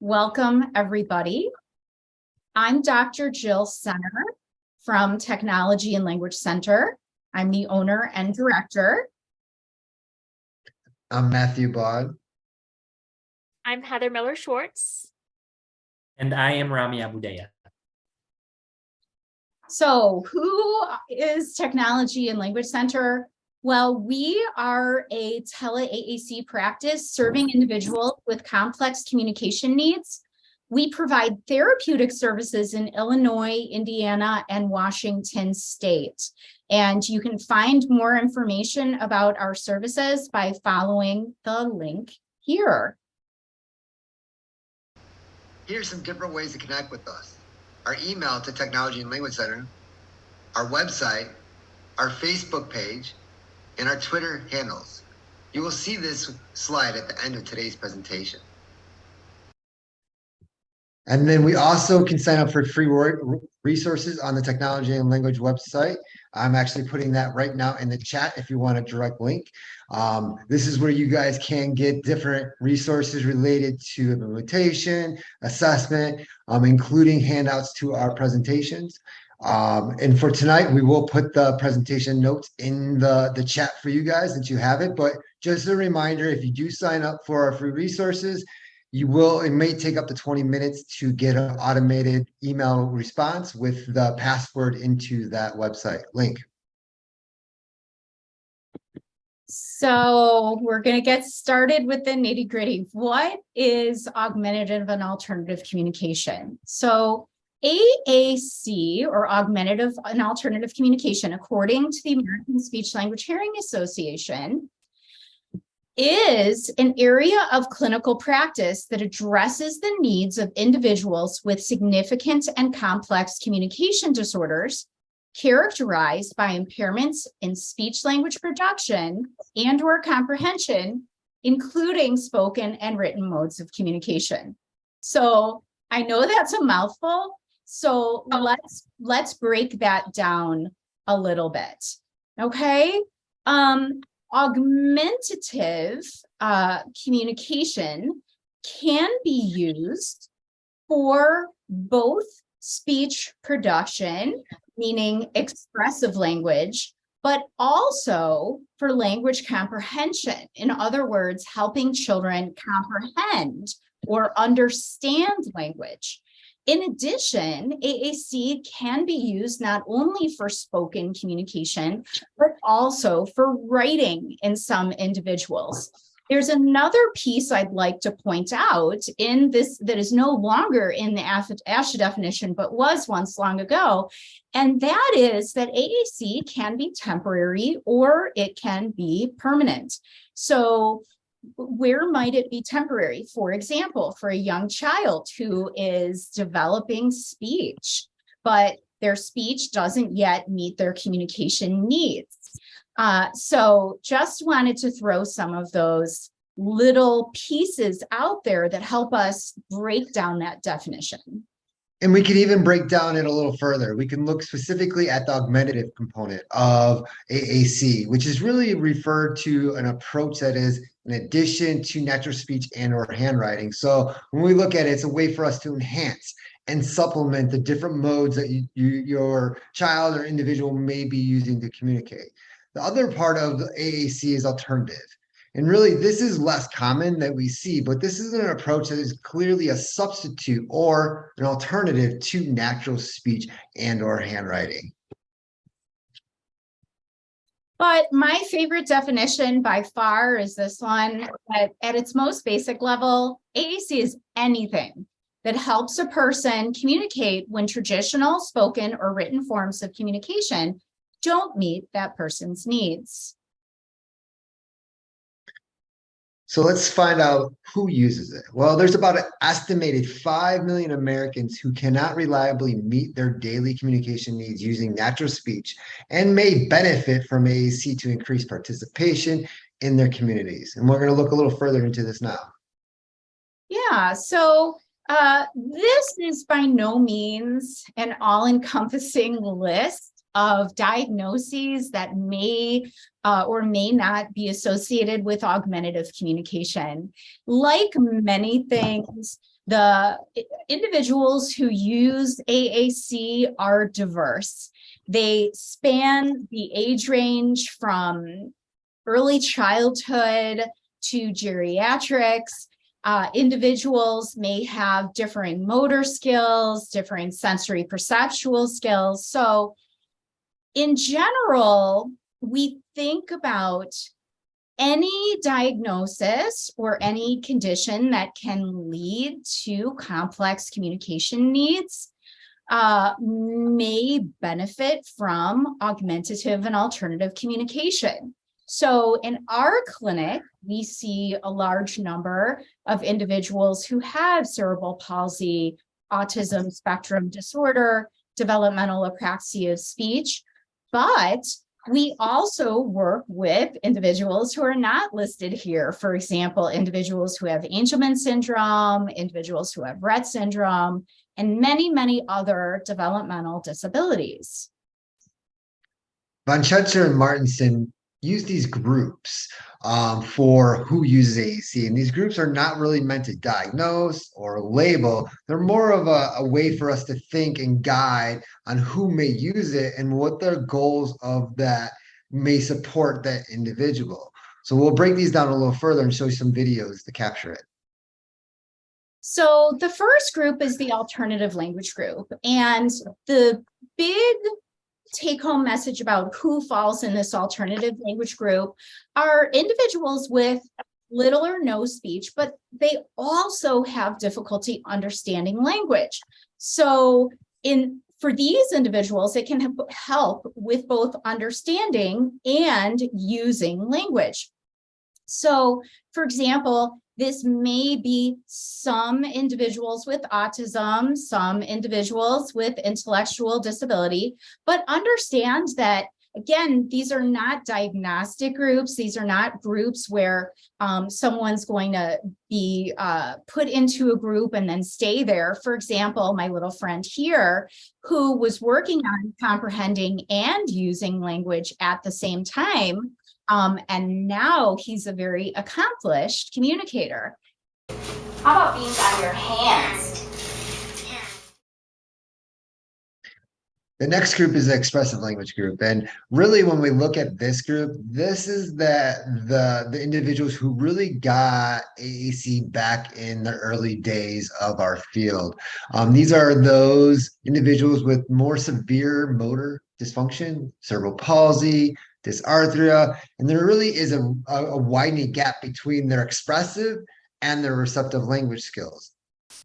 Welcome, everybody. I'm Dr. Jill Center from Technology and Language Center. I'm the owner and director. I'm Matthew Bond. I'm Heather Miller-Schwartz. And I am Rami Abudaya. So who is Technology and Language Center? Well, we are a tele-AAC practice serving individuals with complex communication needs. We provide therapeutic services in Illinois, Indiana, and Washington State. And you can find more information about our services by following the link here. Here's some different ways to connect with us. Our email to Technology and Language Center, our website, our Facebook page, and our Twitter handles. You will see this slide at the end of today's presentation. And then we also can sign up for free resources on the Technology and Language website. I'm actually putting that right now in the chat if you want a direct link. This is where you guys can get different resources related to implementation, assessment, including handouts to our presentations. And for tonight, we will put the presentation notes in the chat for you guys that you have it. But just a reminder, if you do sign up for our free resources, it may take up to 20 minutes to get an automated email response with the password into that website link. So we're going to get started with the nitty-gritty. What is augmentative and alternative communication? So AAC, or augmentative and alternative communication, according to the American Speech Language Hearing Association, is an area of clinical practice that addresses the needs of individuals with significant and complex communication disorders characterized by impairments in speech language production and/or comprehension, including spoken and written modes of communication. So I know that's a mouthful, so let's break that down a little bit, okay? Augmentative communication can be used for both speech production, meaning expressive language, but also for language comprehension. In other words, helping children comprehend or understand language. In addition, AAC can be used not only for spoken communication, but also for writing in some individuals. There's another piece I'd like to point out in this that is no longer in the ASHA definition, but was once long ago, and that is that AAC can be temporary or it can be permanent. So where might it be temporary? For example, for a young child who is developing speech, but their speech doesn't yet meet their communication needs. So just wanted to throw some of those little pieces out there that help us break down that definition. And we can even break down it a little further. We can look specifically at the augmentative component of AAC, which is really referred to an approach that is in addition to natural speech and or handwriting. So when we look at it, it's a way for us to enhance and supplement the different modes that your child or individual may be using to communicate. The other part of the AAC is alternative. And really, this is less common that we see, but this is an approach that is clearly a substitute or an alternative to natural speech and or handwriting. But my favorite definition by far is this one. At its most basic level, AAC is anything that helps a person communicate when traditional spoken or written forms of communication don't meet that person's needs. So let's find out who uses it. Well, there's about an estimated 5 million Americans who cannot reliably meet their daily communication needs using natural speech and may benefit from AAC to increase participation in their communities. And we're going to look a little further into this now. Yeah, so this is by no means an all-encompassing list of diagnoses that may or may not be associated with augmentative communication. Like many things, Individuals who use AAC are diverse. They span the age range from early childhood to geriatrics. Individuals may have differing motor skills, differing sensory perceptual skills. So in general, we think about any diagnosis or any condition that can lead to complex communication needs may benefit from augmentative and alternative communication. So in our clinic, we see a large number of individuals who have cerebral palsy, autism spectrum disorder, developmental apraxia of speech, but we also work with individuals who are not listed here. For example, individuals who have Angelman syndrome, individuals who have Rett syndrome, and many, many other developmental disabilities. Von Schutzer and Martinson use these groups for who uses AAC. And these groups are not really meant to diagnose or label. They're more of a way for us to think and guide on who may use it and what their goals of that may support that individual. So we'll break these down a little further and show you some videos to capture it. So the first group is the alternative language group. And the big take-home message about who falls in this alternative language group are individuals with little or no speech, but they also have difficulty understanding language. So for these individuals, it can help with both understanding and using language. So, for example, this may be some individuals with autism, some individuals with intellectual disability, but understand that, again, these are not diagnostic groups. These are not groups where someone's going to be put into a group and then stay there. For example, my little friend here, who was working on comprehending and using language at the same time, and now he's a very accomplished communicator. How about being on your hands? The next group is the expressive language group. And really, when we look at this group, this is the individuals who really got AAC back in the early days of our field. These are those individuals with more severe motor dysfunction, cerebral palsy, dysarthria, and there really is a widening gap between their expressive and their receptive language skills.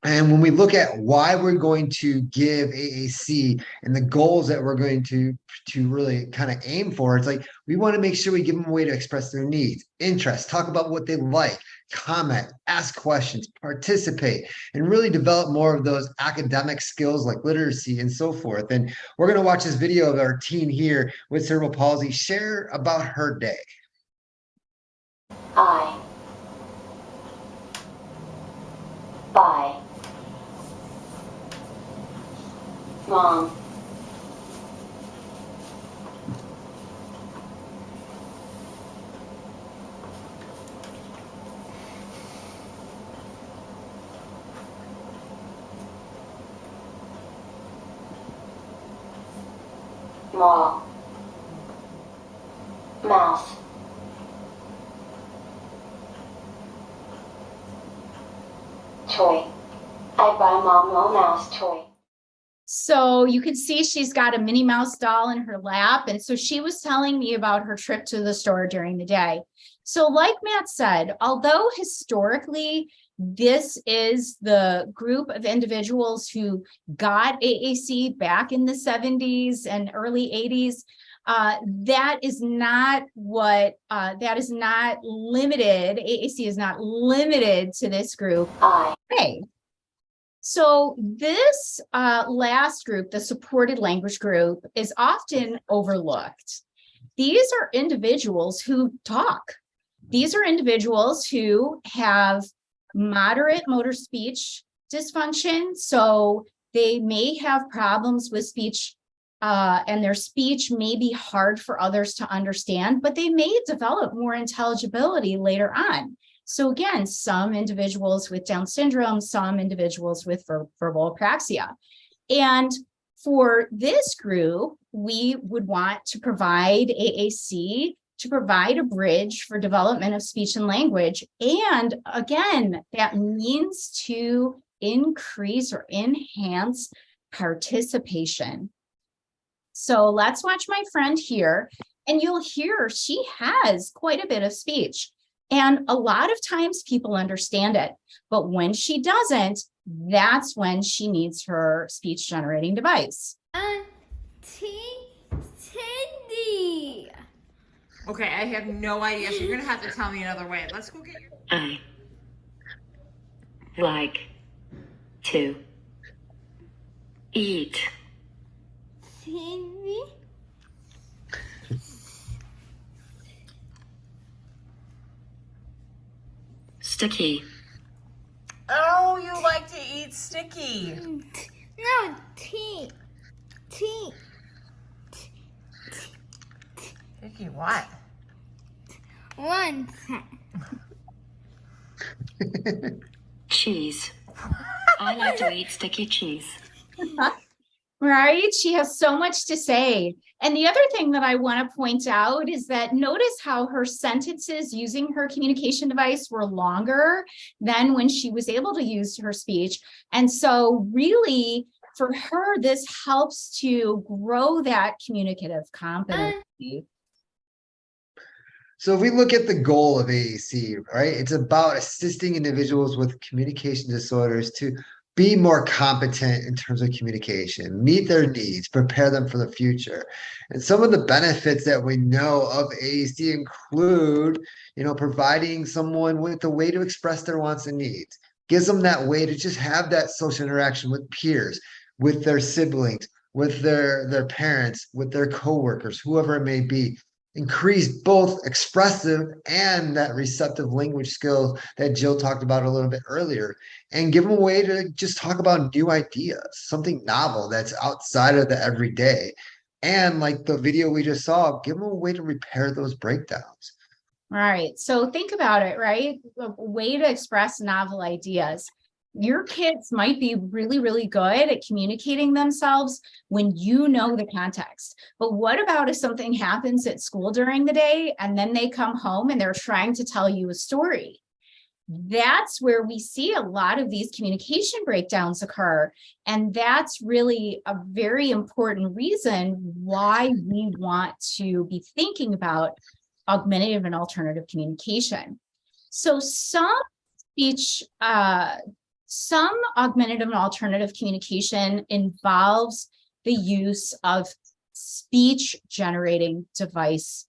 And when we look at why we're going to give AAC and the goals that we're going to really kind of aim for, it's like we want to make sure we give them a way to express their needs, interests, talk about what they like, comment, ask questions, participate, and really develop more of those academic skills like literacy and so forth. And we're going to watch this video of our teen here with cerebral palsy share about her day. I buy Mom. Maw. Mouse. Toy. I buy Mom a mouse toy. So you can see she's got a Minnie Mouse doll in her lap. And so she was telling me about her trip to the store during the day. So like Matt said, although historically, this is the group of individuals who got AAC back in the 70s and early 80s. That is not limited. AAC is not limited to this group. Okay. So this last group, the supported language group, is often overlooked. These are individuals who talk. These are individuals who have moderate motor speech dysfunction. So they may have problems with speech and their speech may be hard for others to understand, but they may develop more intelligibility later on. So again, some individuals with Down syndrome, some individuals with verbal apraxia. And for this group, we would want to provide AAC to provide a bridge for development of speech and language. And again, that means to increase or enhance participation. So let's watch my friend here, and you'll hear she has quite a bit of speech. And a lot of times people understand it, but when she doesn't, that's when she needs her speech generating device. Cindy. Okay, I have no idea, so you're gonna have to tell me another way. Let's go get your. I like to eat. Cindy. Sticky. Oh, you like to eat sticky. No, tea. Sticky what? One. Cheese. I like to eat sticky cheese. Right? She has so much to say. And the other thing that I want to point out is that notice how her sentences using her communication device were longer than when she was able to use her speech. And so really, for her, this helps to grow that communicative competency. So if we look at the goal of AAC, right, it's about assisting individuals with communication disorders to be more competent in terms of communication, meet their needs, prepare them for the future. And some of the benefits that we know of AAC include, providing someone with a way to express their wants and needs, gives them that way to just have that social interaction with peers, with their siblings, with their parents, with their coworkers, whoever it may be. Increase both expressive and that receptive language skill that Jill talked about a little bit earlier, and give them a way to just talk about new ideas, something novel that's outside of the everyday. And like the video we just saw, give them a way to repair those breakdowns. Right. So think about it, right? A way to express novel ideas. Your kids might be really, really good at communicating themselves when you know the context. But what about if something happens at school during the day and then they come home and they're trying to tell you a story? That's where we see a lot of these communication breakdowns occur. And that's really a very important reason why we want to be thinking about augmentative and alternative communication. So some augmentative and alternative communication involves the use of speech generating devices.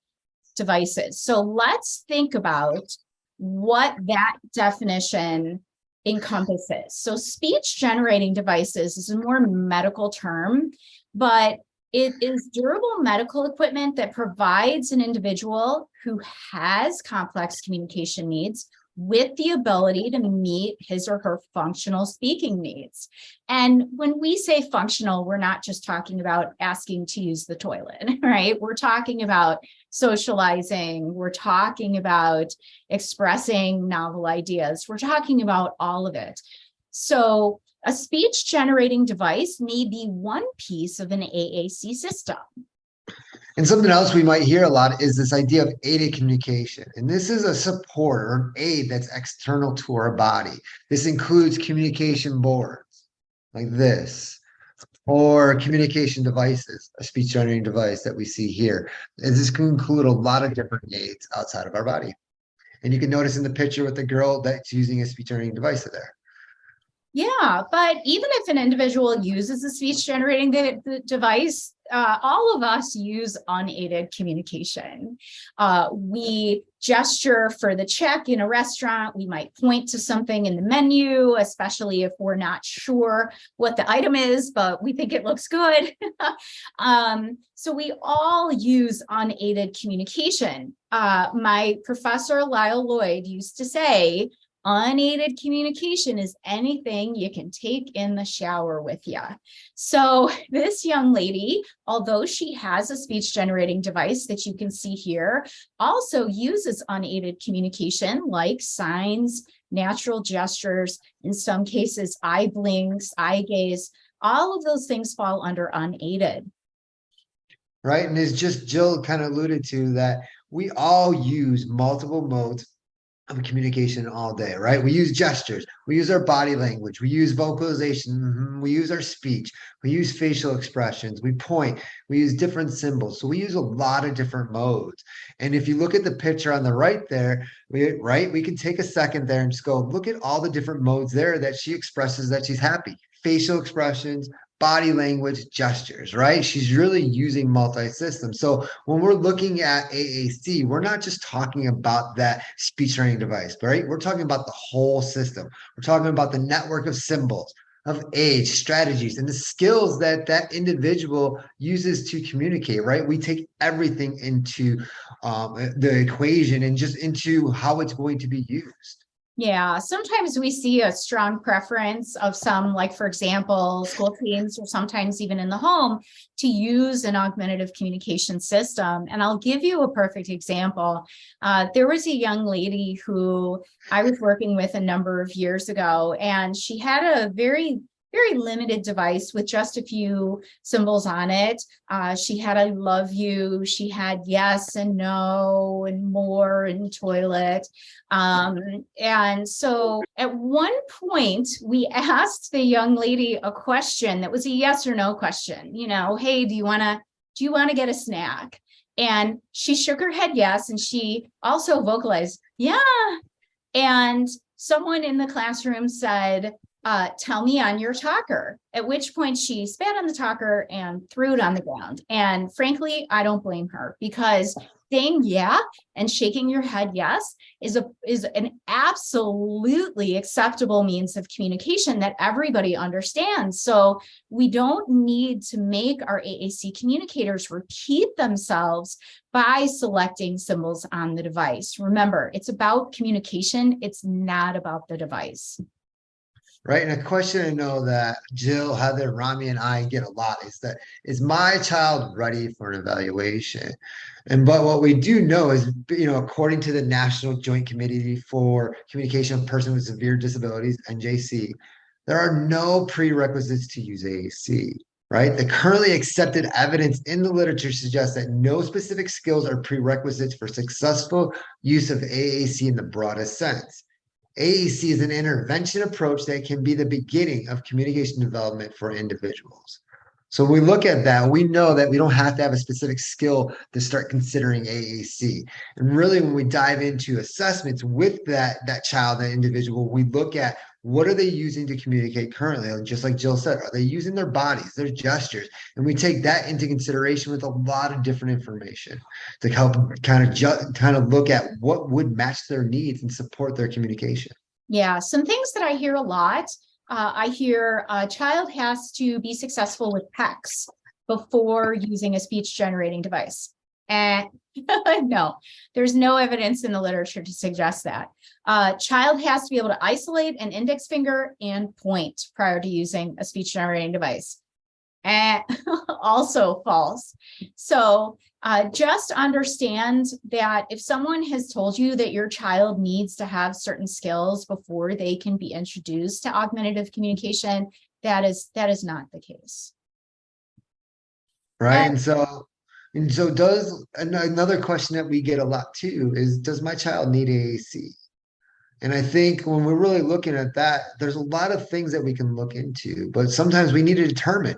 So let's think about what that definition encompasses. So speech generating devices is a more medical term, but it is durable medical equipment that provides an individual who has complex communication needs with the ability to meet his or her functional speaking needs. And when we say functional, we're not just talking about asking to use the toilet, right? We're talking about socializing. We're talking about expressing novel ideas. We're talking about all of it. So a speech generating device may be one piece of an AAC system. And something else we might hear a lot is this idea of aided communication. And this is a support or an aid that's external to our body. This includes communication boards like this, or communication devices, a speech generating device that we see here. And this can include a lot of different aids outside of our body. And you can notice in the picture with the girl that's using a speech generating device there. Yeah, but even if an individual uses a speech generating device, all of us use unaided communication. We gesture for the check in a restaurant. We might point to something in the menu, especially if we're not sure what the item is, but we think it looks good. So we all use unaided communication. My professor, Lyle Lloyd, used to say, Unaided communication is anything you can take in the shower with you. So this young lady, although she has a speech generating device that you can see here, also uses unaided communication like signs, natural gestures, in some cases, eye blinks, eye gaze. All of those things fall under unaided. Right. And as just Jill kind of alluded to, that we all use multiple modes of communication all day, right? We use gestures, we use our body language, we use vocalization, we use our speech, we use facial expressions, we point, we use different symbols. So we use a lot of different modes. And if you look at the picture on the right there, we can take a second there and just go, look at all the different modes there that she expresses that she's happy. Facial expressions, body language, gestures, right? She's really using multi-systems. So when we're looking at AAC, we're not just talking about that speech learning device, right? We're talking about the whole system. We're talking about the network of symbols, of age, strategies, and the skills that that individual uses to communicate, right? We take everything into the equation and just into how it's going to be used. Yeah, sometimes we see a strong preference of some, like, for example, school teams, or sometimes even in the home, to use an augmentative communication system. And I'll give you a perfect example. There was a young lady who I was working with a number of years ago, and she had a very limited device with just a few symbols on it. She had I love you, she had yes and no and more and toilet. And so at one point we asked the young lady a question that was a yes or no question, you know, hey, do you want to get a snack? And she shook her head yes, and she also vocalized, yeah. And someone in the classroom said, tell me on your talker, at which point she spat on the talker and threw it on the ground. And frankly, I don't blame her, because saying yeah and shaking your head yes is an absolutely acceptable means of communication that everybody understands. So we don't need to make our AAC communicators repeat themselves by selecting symbols on the device. Remember, it's about communication. It's not about the device. Right. And a question I know that Jill, Heather, Rami, and I get a lot is my child ready for an evaluation? But what we do know is, according to the National Joint Committee for Communication of Persons with Severe Disabilities, NJC, there are no prerequisites to use AAC. Right. The currently accepted evidence in the literature suggests that no specific skills are prerequisites for successful use of AAC in the broadest sense. AAC is an intervention approach that can be the beginning of communication development for individuals. So when we look at that, we know that we don't have to have a specific skill to start considering AAC. And really, when we dive into assessments with that child, that individual, we look at what are they using to communicate currently? And just like Jill said, are they using their bodies, their gestures? And we take that into consideration with a lot of different information to help kind of look at what would match their needs and support their communication. Yeah, some things that I hear a lot. I hear a child has to be successful with PECs before using a speech generating device. And no, there's no evidence in the literature to suggest that. Child has to be able to isolate an index finger and point prior to using a speech generating device. And also false. So just understand that if someone has told you that your child needs to have certain skills before they can be introduced to augmentative communication, that is not the case. Right. And so does another question that we get a lot too is, does my child need AAC? And I think when we're really looking at that, there's a lot of things that we can look into, but sometimes we need to determine,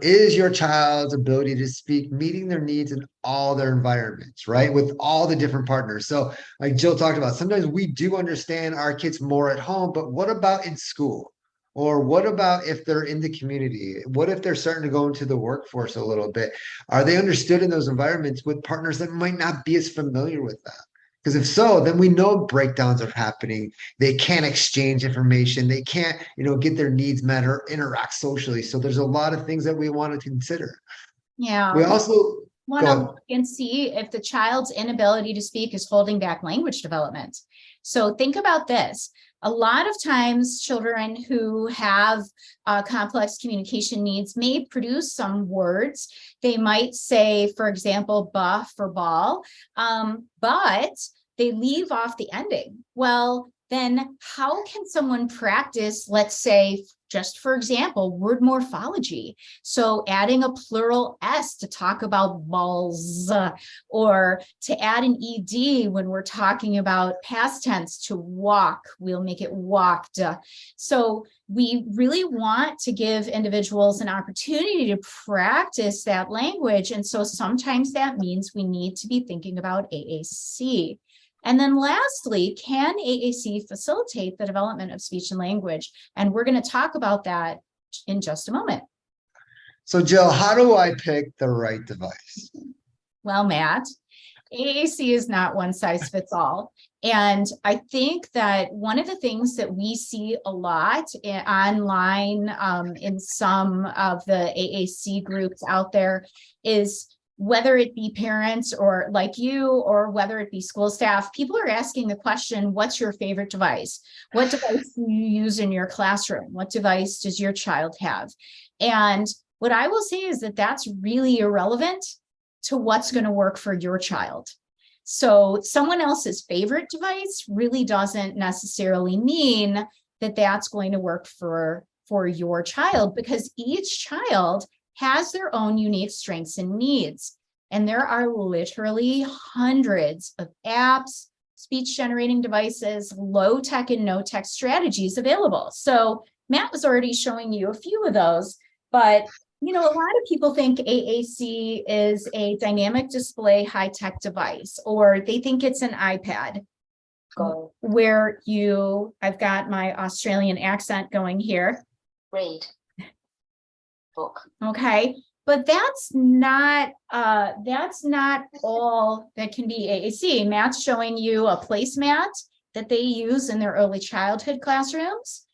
is your child's ability to speak meeting their needs in all their environments, right? With all the different partners. So like Jill talked about, sometimes we do understand our kids more at home, but what about in school? Or what about if they're in the community? What if they're starting to go into the workforce a little bit? Are they understood in those environments with partners that might not be as familiar with that? Because if so, then we know breakdowns are happening. They can't exchange information. They can't, get their needs met or interact socially. So there's a lot of things that we want to consider. Yeah. We also want to look and see if the child's inability to speak is holding back language development. So think about this. A lot of times children who have complex communication needs may produce some words. They might say, for example, "ba" for ball, but they leave off the ending. Well, then how can someone practice, let's say, just for example, word morphology? So adding a plural S to talk about balls, or to add an ED when we're talking about past tense to walk, we'll make it walked. So we really want to give individuals an opportunity to practice that language. And so sometimes that means we need to be thinking about AAC. And then lastly, can AAC facilitate the development of speech and language? And we're going to talk about that in just a moment. So Jill, how do I pick the right device? Well, Matt, AAC is not one size fits all. And I think that one of the things that we see a lot online in some of the AAC groups out there is, whether it be parents or like you, or whether it be school staff, people are asking the question, what's your favorite device? What device do you use in your classroom? What device does your child have? And what I will say is that that's really irrelevant to what's going to work for your child. So someone else's favorite device really doesn't necessarily mean that that's going to work for your child, because each child has their own unique strengths and needs. And there are literally hundreds of apps, speech generating devices, low tech and no tech strategies available. So Matt was already showing you a few of those, but a lot of people think AAC is a dynamic display high tech device, or they think it's an iPad where I've got my Australian accent going here. Read. Book. Okay, but that's not all that can be AAC. Matt's showing you a placemat that they use in their early childhood classrooms.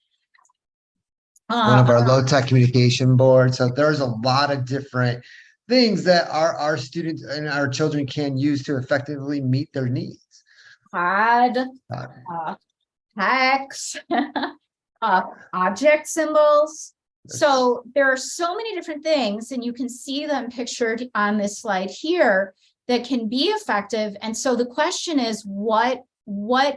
One of our low-tech communication boards. So there's a lot of different things that our students and our children can use to effectively meet their needs. Pod, text, object symbols. So there are so many different things, and you can see them pictured on this slide here, that can be effective. And so the question is, what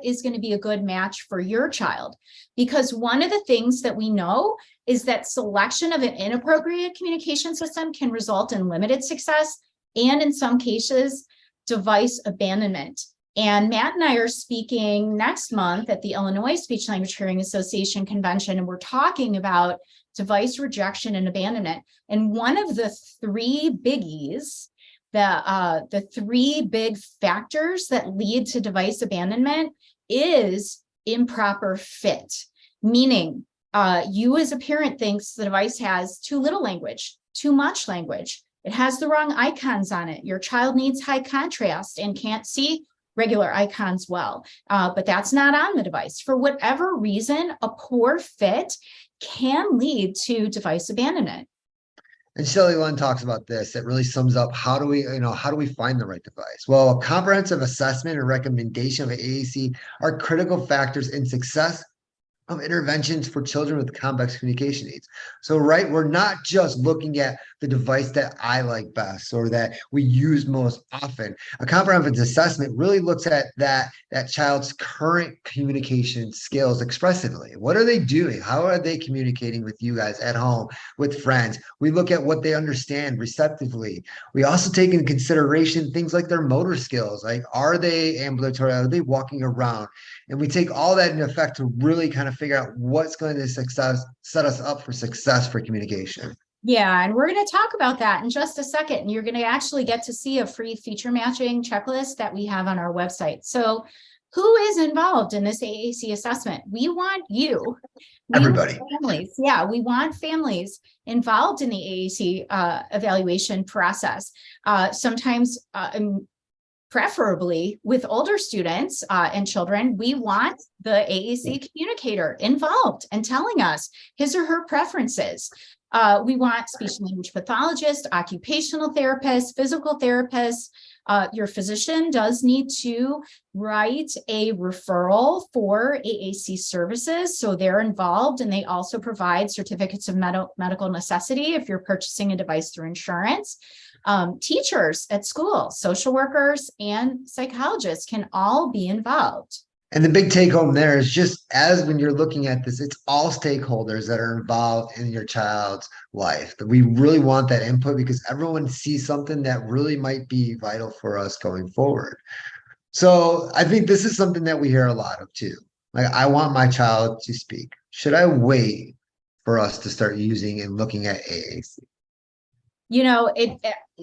is going to be a good match for your child? Because one of the things that we know is that selection of an inappropriate communication system can result in limited success, and in some cases, device abandonment. And Matt and I are speaking next month at the Illinois Speech Language Hearing Association convention, and we're talking about device rejection and abandonment. And one of the three biggies, the three big factors that lead to device abandonment, is improper fit. Meaning, you as a parent thinks the device has too little language, too much language. It has the wrong icons on it. Your child needs high contrast and can't see regular icons well, but that's not on the device. For whatever reason, a poor fit can lead to device abandonment. And Shelley Lund talks about this. That really sums up how do we find the right device? Well, a comprehensive assessment and recommendation of AAC are critical factors in success of interventions for children with complex communication needs. So, right, we're not just looking at the device that I like best or that we use most often. A comprehensive assessment really looks at that child's current communication skills expressively. What are they doing? How are they communicating with you guys at home, with friends? We look at what they understand receptively. We also take into consideration things like their motor skills. Like, are they ambulatory? Are they walking around? And we take all that into effect to really kind of figure out what's going to set us up for success for communication. Yeah, and we're going to talk about that in just a second. And you're going to actually get to see a free feature matching checklist that we have on our website. So who is involved in this AAC assessment? We want you. Everybody. Families. Yeah, we want families involved in the AAC evaluation process. Sometimes preferably with older students and children, we want the AAC communicator involved and telling us his or her preferences. We want speech and language pathologists, occupational therapists, physical therapists, Your physician does need to write a referral for AAC services. So they're involved, and they also provide certificates of medical necessity if you're purchasing a device through insurance. Teachers at school, social workers, and psychologists can all be involved. And the big take home there is just as when you're looking at this, it's all stakeholders that are involved in your child's life. We really want that input because everyone sees something that really might be vital for us going forward. So I think this is something that we hear a lot of too. Like, I want my child to speak. Should I wait for us to start using and looking at AAC?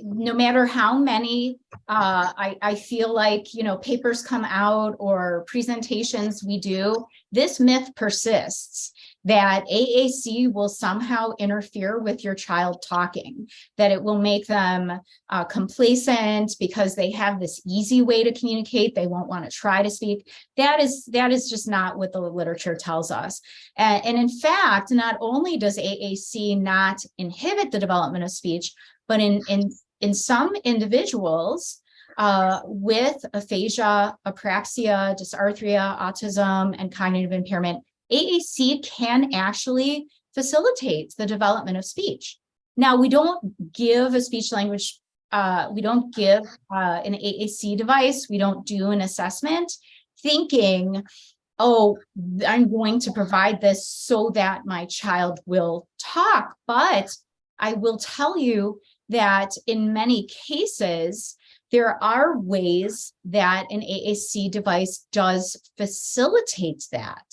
No matter how many, I feel like, papers come out or presentations we do, this myth persists that AAC will somehow interfere with your child talking, that it will make them complacent because they have this easy way to communicate. They won't want to try to speak. That is just not what the literature tells us. And in fact, not only does AAC not inhibit the development of speech, but in some individuals with aphasia, apraxia, dysarthria, autism, and cognitive impairment, AAC can actually facilitate the development of speech. Now, we don't give a speech language, we don't give an AAC device, we don't do an assessment thinking, oh, I'm going to provide this so that my child will talk. But I will tell you that in many cases, there are ways that an AAC device does facilitate that.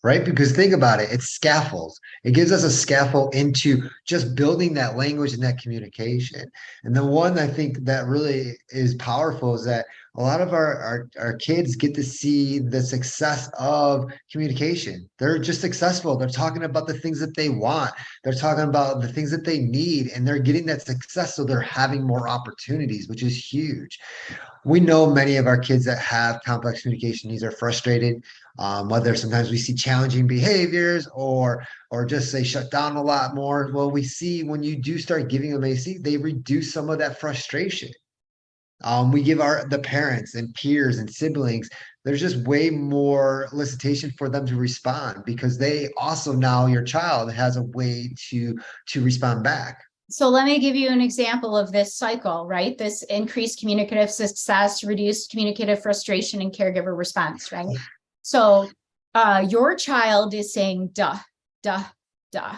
Right? Because think about it, it's scaffolds. It gives us a scaffold into just building that language and that communication. And the one I think that really is powerful is that a lot of our kids get to see the success of communication. They're just successful. They're talking about the things that they want. They're talking about the things that they need, and they're getting that success. So they're having more opportunities, which is huge. We know many of our kids that have complex communication needs are frustrated, whether sometimes we see challenging behaviors or just say shut down a lot more. Well, we see when you do start giving them AC, they reduce some of that frustration. We give the parents and peers and siblings, there's just way more elicitation for them to respond because they also now your child has a way to respond back. So let me give you an example of this cycle, right? This increased communicative success, reduced communicative frustration, and caregiver response, right? So your child is saying duh, duh, duh.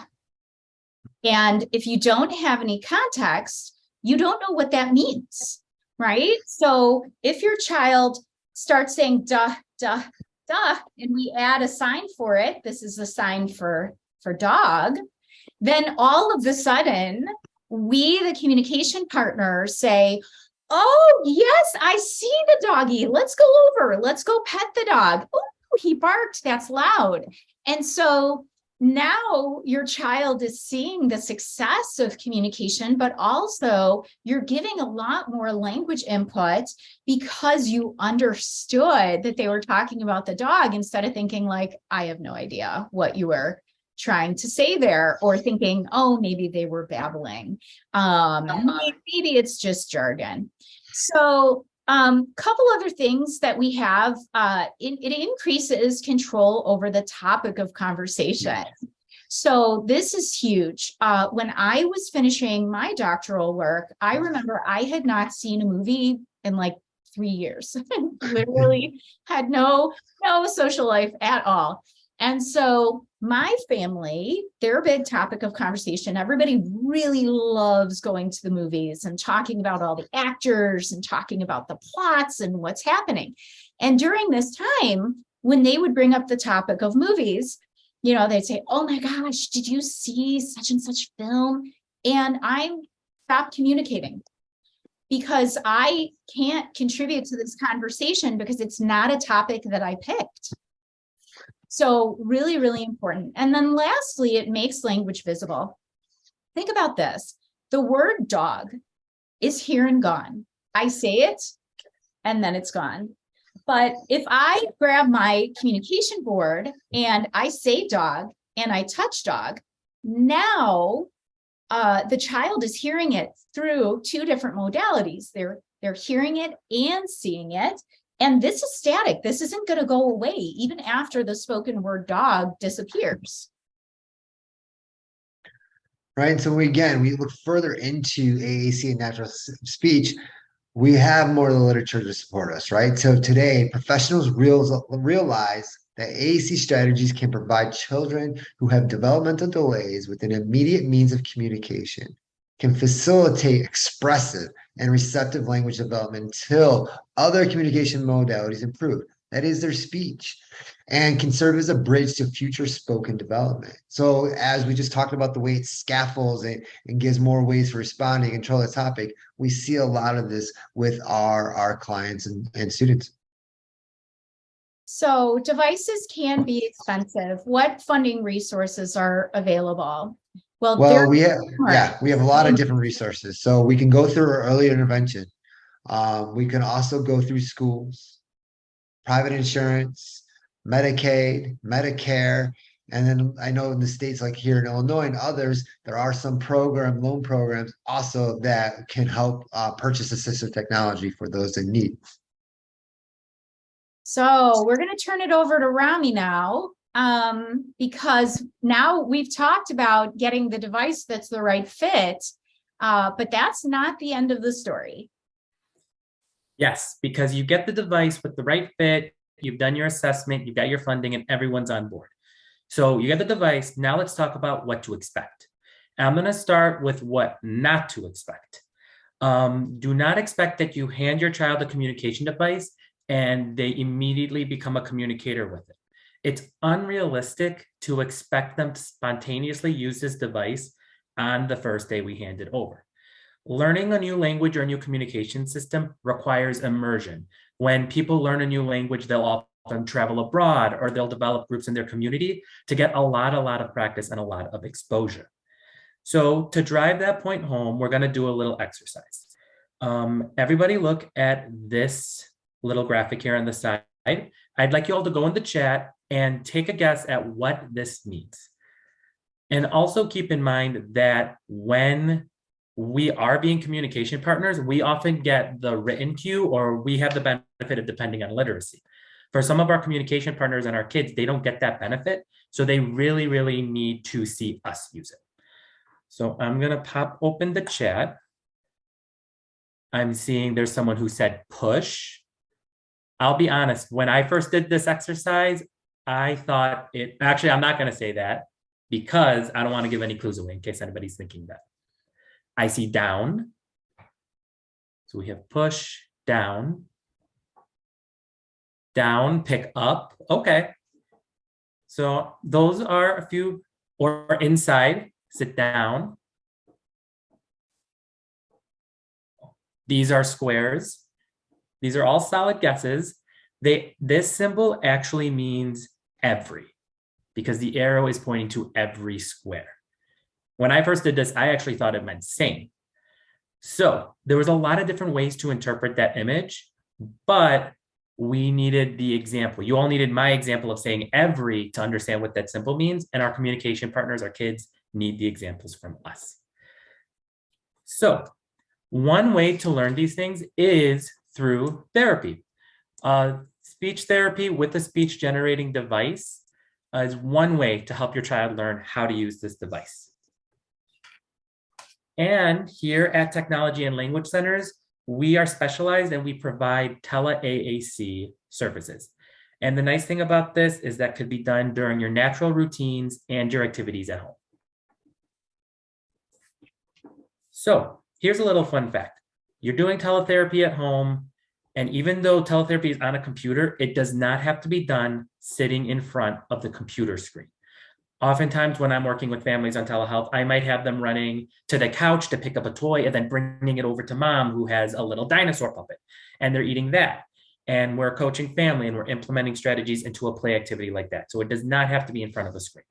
And if you don't have any context, you don't know what that means, right? So if your child starts saying duh, duh, duh, and we add a sign for it, this is a sign for dog, then all of a sudden, we, the communication partner, say, oh, yes, I see the doggy. Let's go over. Let's go pet the dog. Oh, he barked. That's loud. And so now your child is seeing the success of communication, but also you're giving a lot more language input because you understood that they were talking about the dog instead of thinking like, I have no idea what you were trying to say there, or thinking, oh, maybe they were babbling. Maybe it's just jargon. So couple other things that we have, it increases control over the topic of conversation. So this is huge. When I was finishing my doctoral work, I remember I had not seen a movie in like 3 years. Literally had no social life at all. And so my family, their big topic of conversation, everybody really loves going to the movies and talking about all the actors and talking about the plots and what's happening. And during this time, when they would bring up the topic of movies, they'd say, oh my gosh, did you see such and such film? And I stopped communicating because I can't contribute to this conversation because it's not a topic that I picked. So really, really important. And then lastly, it makes language visible. Think about this. The word dog is here and gone. I say it and then it's gone. But if I grab my communication board and I say dog and I touch dog, now the child is hearing it through two different modalities. They're hearing it and seeing it. And this is static. This isn't going to go away even after the spoken word dog disappears. Right. So again, we look further into AAC and natural speech. We have more of the literature to support us, right? So today, professionals realize that AAC strategies can provide children who have developmental delays with an immediate means of communication, can facilitate expressive and receptive language development until other communication modalities improve. That is their speech, and can serve as a bridge to future spoken development. So as we just talked about the way it scaffolds and gives more ways for responding, control the topic, we see a lot of this with our clients and students. So devices can be expensive. What funding resources are available? Well, we have a lot of different resources. So we can go through our early intervention. We can also go through schools, private insurance, Medicaid, Medicare, and then I know in the states like here in Illinois and others, there are some loan programs also that can help purchase assistive technology for those in need. So we're going to turn it over to Rami now, because now we've talked about getting the device that's the right fit, but that's not the end of the story. Yes, because you get the device with the right fit, you've done your assessment, you've got your funding, and everyone's on board. So you get the device. Now let's talk about what to expect. I'm going to start with what not to expect. Do not expect that you hand your child a communication device and they immediately become a communicator with it. It's unrealistic to expect them to spontaneously use this device on the first day we hand it over. Learning a new language or a new communication system requires immersion. When people learn a new language, they'll often travel abroad or they'll develop groups in their community to get a lot of practice and a lot of exposure. So to drive that point home, we're going to do a little exercise. Everybody look at this little graphic here on the side. I'd like you all to go in the chat and take a guess at what this means. And also keep in mind that when we are being communication partners, we often get the written cue or we have the benefit of depending on literacy. For some of our communication partners and our kids, they don't get that benefit. So they really need to see us use it. So I'm going to pop open the chat. I'm seeing there's someone who said push. I'll be honest, when I first did this exercise, I thought actually, I'm not going to say that because I don't want to give any clues away in case anybody's thinking that. I see down. So we have push, down, pick up. Okay. So those are a few, or inside, sit down. These are squares. These are all solid guesses. This symbol actually means every, because the arrow is pointing to every square. When I first did this, I actually thought it meant same. So there was a lot of different ways to interpret that image, but we needed the example. You all needed my example of saying every to understand what that symbol means, and our communication partners, our kids, need the examples from us. So one way to learn these things is through therapy. Speech therapy with a speech generating device is one way to help your child learn how to use this device. And here at Technology and Language Centers, we are specialized and we provide tele-AAC services. And the nice thing about this is that could be done during your natural routines and your activities at home. So here's a little fun fact. You're doing teletherapy at home, and even though teletherapy is on a computer, it does not have to be done sitting in front of the computer screen. Oftentimes when I'm working with families on telehealth, I might have them running to the couch to pick up a toy and then bringing it over to mom who has a little dinosaur puppet, and they're eating that. And we're coaching family and we're implementing strategies into a play activity like that. So it does not have to be in front of a screen.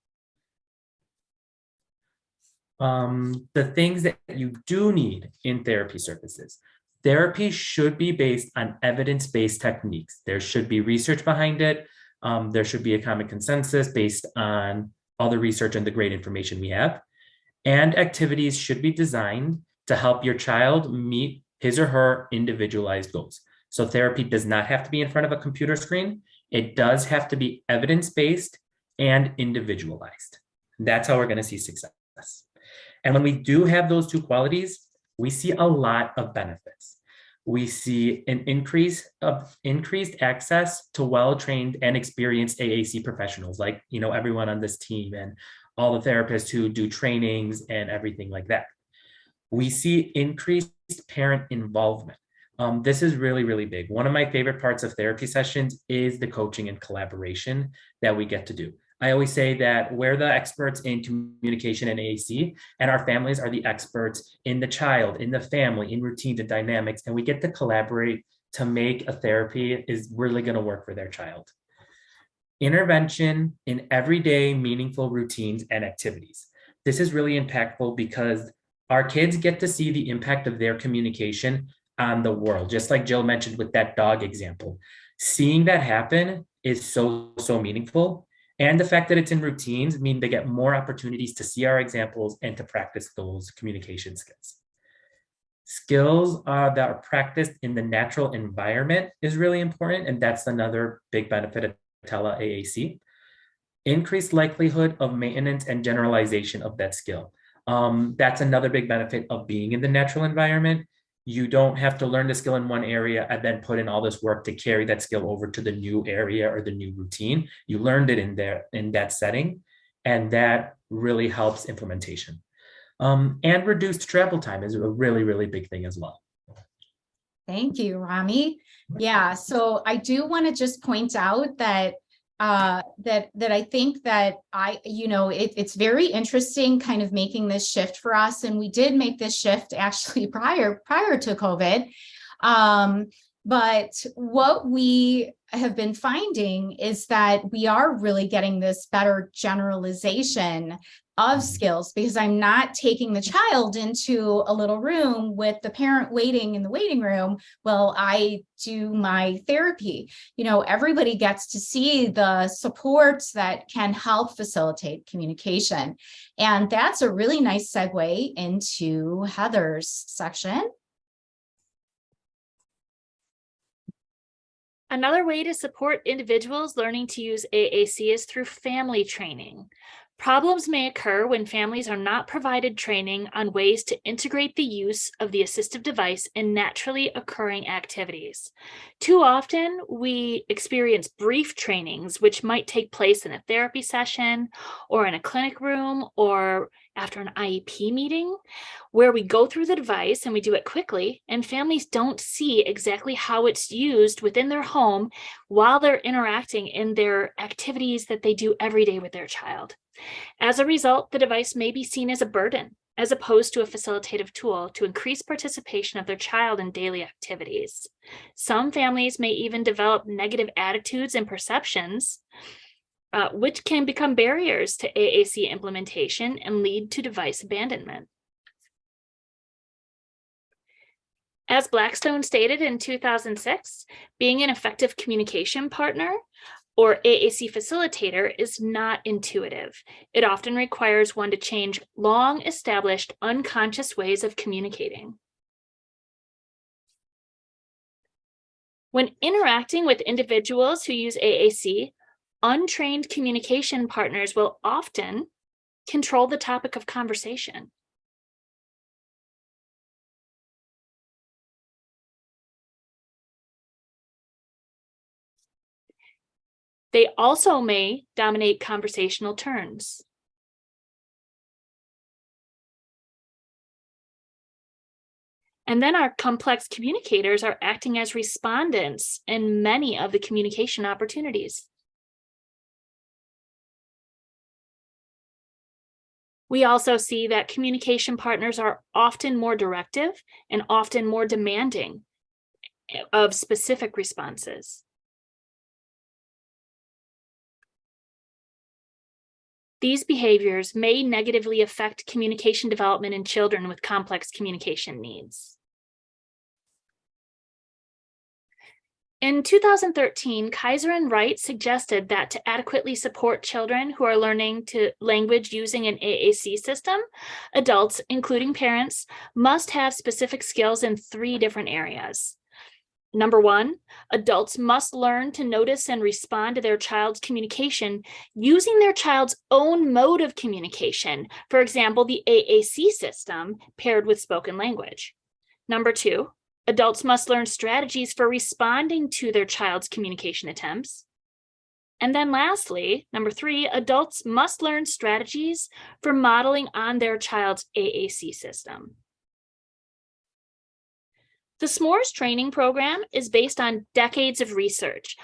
The things that you do need in therapy services. Therapy should be based on evidence-based techniques. There should be research behind it. There should be a common consensus based on all the research and the great information we have. And activities should be designed to help your child meet his or her individualized goals. So therapy does not have to be in front of a computer screen. It does have to be evidence-based and individualized. That's how we're going to see success. And when we do have those two qualities, we see a lot of benefits. We see an increased access to well-trained and experienced AAC professionals, like, you know, everyone on this team and all the therapists who do trainings and everything like that. We see increased parent involvement. This is really, really big. One of my favorite parts of therapy sessions is the coaching and collaboration that we get to do. I always say that we're the experts in communication and AAC, and our families are the experts in the child, in the family, in routines and dynamics, and we get to collaborate to make a therapy is really going to work for their child. Intervention in everyday meaningful routines and activities. This is really impactful because our kids get to see the impact of their communication on the world, just like Jill mentioned with that dog example. Seeing that happen is so meaningful. And the fact that it's in routines mean they get more opportunities to see our examples and to practice those communication skills. Skills that are practiced in the natural environment is really important. And that's another big benefit of tele-AAC. Increased likelihood of maintenance and generalization of that skill. That's another big benefit of being in the natural environment. You don't have to learn the skill in one area and then put in all this work to carry that skill over to the new area or the new routine. You learned it in that setting, and that really helps implementation. And reduced travel time is a really, really big thing as well. Thank you, Rami. Yeah, so I do want to just point out that that I think that it's very interesting kind of making this shift for us. And we did make this shift actually prior to COVID. But what we have been finding is that we are really getting this better generalization of skills, because I'm not taking the child into a little room with the parent waiting in the waiting room while I do my therapy. You know, everybody gets to see the supports that can help facilitate communication. And that's a really nice segue into Heather's section. Another way to support individuals learning to use AAC is through family training. Problems may occur when families are not provided training on ways to integrate the use of the assistive device in naturally occurring activities. Too often, we experience brief trainings, which might take place in a therapy session or in a clinic room or after an IEP meeting, where we go through the device and we do it quickly, and families don't see exactly how it's used within their home while they're interacting in their activities that they do every day with their child. As a result, the device may be seen as a burden, as opposed to a facilitative tool to increase participation of their child in daily activities. Some families may even develop negative attitudes and perceptions, which can become barriers to AAC implementation and lead to device abandonment. As Blackstone stated in 2006, being an effective communication partner or AAC facilitator is not intuitive. It often requires one to change long-established unconscious ways of communicating. When interacting with individuals who use AAC, untrained communication partners will often control the topic of conversation. They also may dominate conversational turns. And then our complex communicators are acting as respondents in many of the communication opportunities. We also see that communication partners are often more directive and often more demanding of specific responses. These behaviors may negatively affect communication development in children with complex communication needs. In 2013, Kaiser and Wright suggested that to adequately support children who are learning to language using an AAC system, adults, including parents, must have specific skills in 3 different areas. Number 1, adults must learn to notice and respond to their child's communication using their child's own mode of communication, for example, the AAC system paired with spoken language. Number 2, adults must learn strategies for responding to their child's communication attempts. And then lastly, number 3, adults must learn strategies for modeling on their child's AAC system. The SMORRES training program is based on decades of research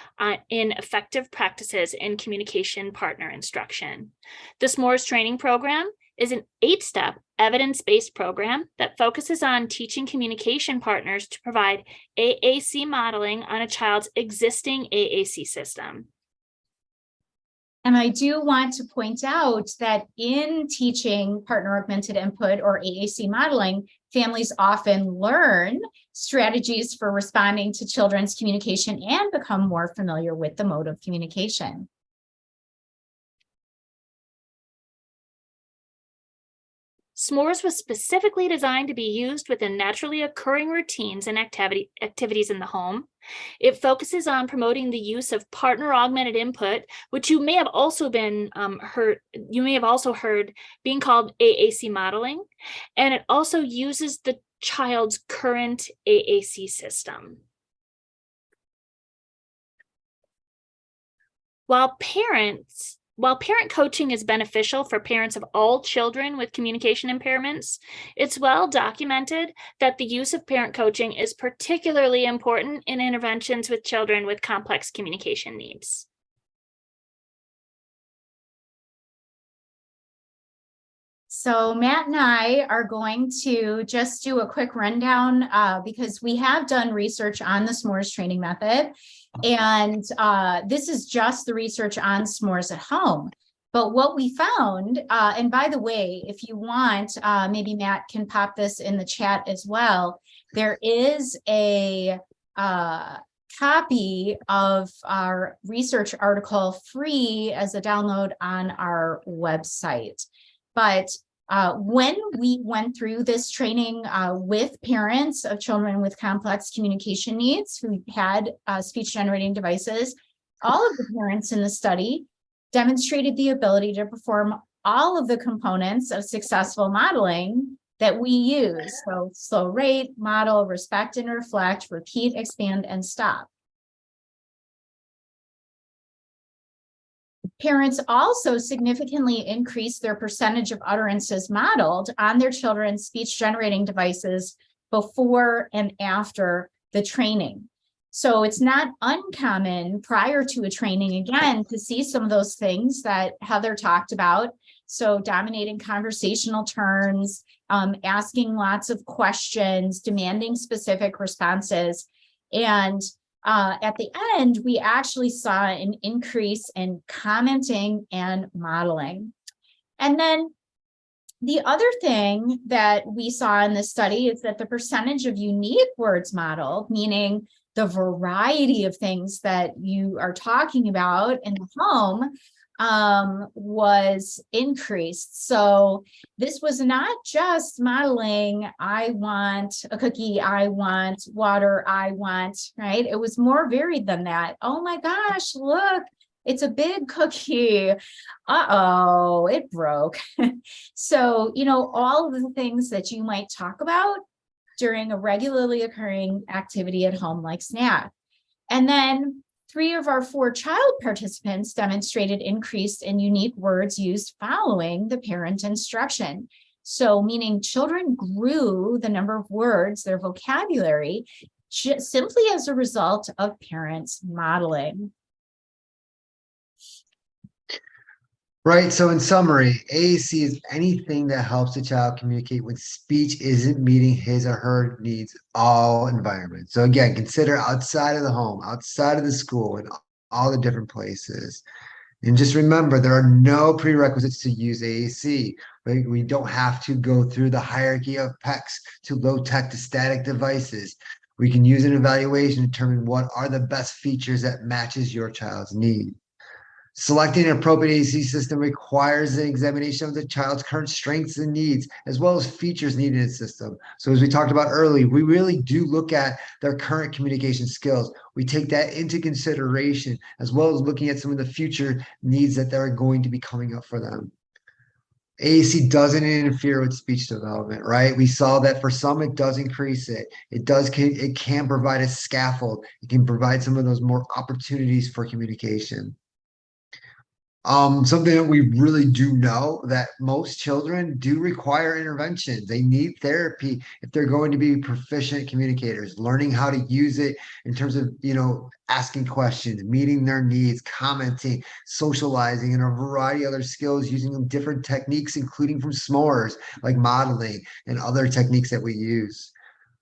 in effective practices in communication partner instruction. The SMORRES training program is an 8-step evidence-based program that focuses on teaching communication partners to provide AAC modeling on a child's existing AAC system. And I do want to point out that in teaching partner augmented input or AAC modeling, families often learn strategies for responding to children's communication and become more familiar with the mode of communication. SMORRES was specifically designed to be used within naturally occurring routines and activities in the home. It focuses on promoting the use of partner augmented input, which you may have also heard being called AAC modeling, and it also uses the child's current AAC system. While parent coaching is beneficial for parents of all children with communication impairments, it's well documented that the use of parent coaching is particularly important in interventions with children with complex communication needs. So Matt and I are going to just do a quick rundown because we have done research on the SMORRES training method. And this is just the research on SMORRES at home. But what we found, and by the way, if you want, maybe Matt can pop this in the chat as well. There is a copy of our research article free as a download on our website. But when we went through this training with parents of children with complex communication needs who had speech generating devices, all of the parents in the study demonstrated the ability to perform all of the components of successful modeling that we use. So slow rate, model, respect and reflect, repeat, expand, and stop. Parents also significantly increased their percentage of utterances modeled on their children's speech generating devices before and after the training. So it's not uncommon prior to a training, again, to see some of those things that Heather talked about. So dominating conversational turns, asking lots of questions, demanding specific responses. And at the end, we actually saw an increase in commenting and modeling. And then the other thing that we saw in this study is that the percentage of unique words modeled, meaning the variety of things that you are talking about in the home, was increased. So this was not just modeling, I want a cookie, I want water, I want, right? It was more varied than that. Oh my gosh, look, it's a big cookie. Uh-oh, it broke. So, you know, all of the things that you might talk about during a regularly occurring activity at home like snack. And then 3 of our 4 child participants demonstrated increase in unique words used following the parent instruction. So meaning children grew the number of words, their vocabulary, simply as a result of parents modeling. Right. So in summary, AAC is anything that helps a child communicate when speech isn't meeting his or her needs, all environments. So again, consider outside of the home, outside of the school, and all the different places. And just remember, there are no prerequisites to use AAC. Right? We don't have to go through the hierarchy of PECs to low-tech to static devices. We can use an evaluation to determine what are the best features that matches your child's need. Selecting an appropriate AAC system requires an examination of the child's current strengths and needs, as well as features needed in the system. So as we talked about earlier, we really do look at their current communication skills. We take that into consideration, as well as looking at some of the future needs that are going to be coming up for them. AAC doesn't interfere with speech development, right? We saw that for some, it does increase it. It can provide a scaffold. It can provide some of those more opportunities for communication. Something that we really do know that most children do require intervention. They need therapy if they're going to be proficient communicators, learning how to use it in terms of, asking questions, meeting their needs, commenting, socializing, and a variety of other skills using different techniques, including from SMORRES, like modeling and other techniques that we use.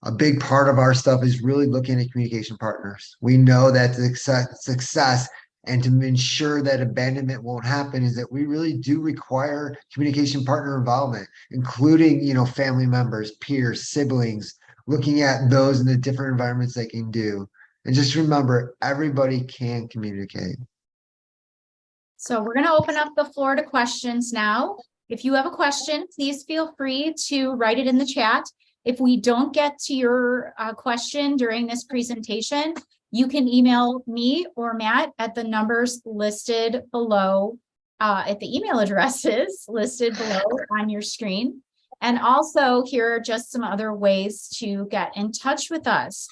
A big part of our stuff is really looking at communication partners. We know that the success and to ensure that abandonment won't happen is that we really do require communication partner involvement, including, family members, peers, siblings, looking at those in the different environments they can do. And just remember, everybody can communicate. So we're going to open up the floor to questions now. If you have a question, please feel free to write it in the chat. If we don't get to your question during this presentation, you can email me or Matt at the numbers listed below, at the email addresses listed below on your screen. And also, here are just some other ways to get in touch with us.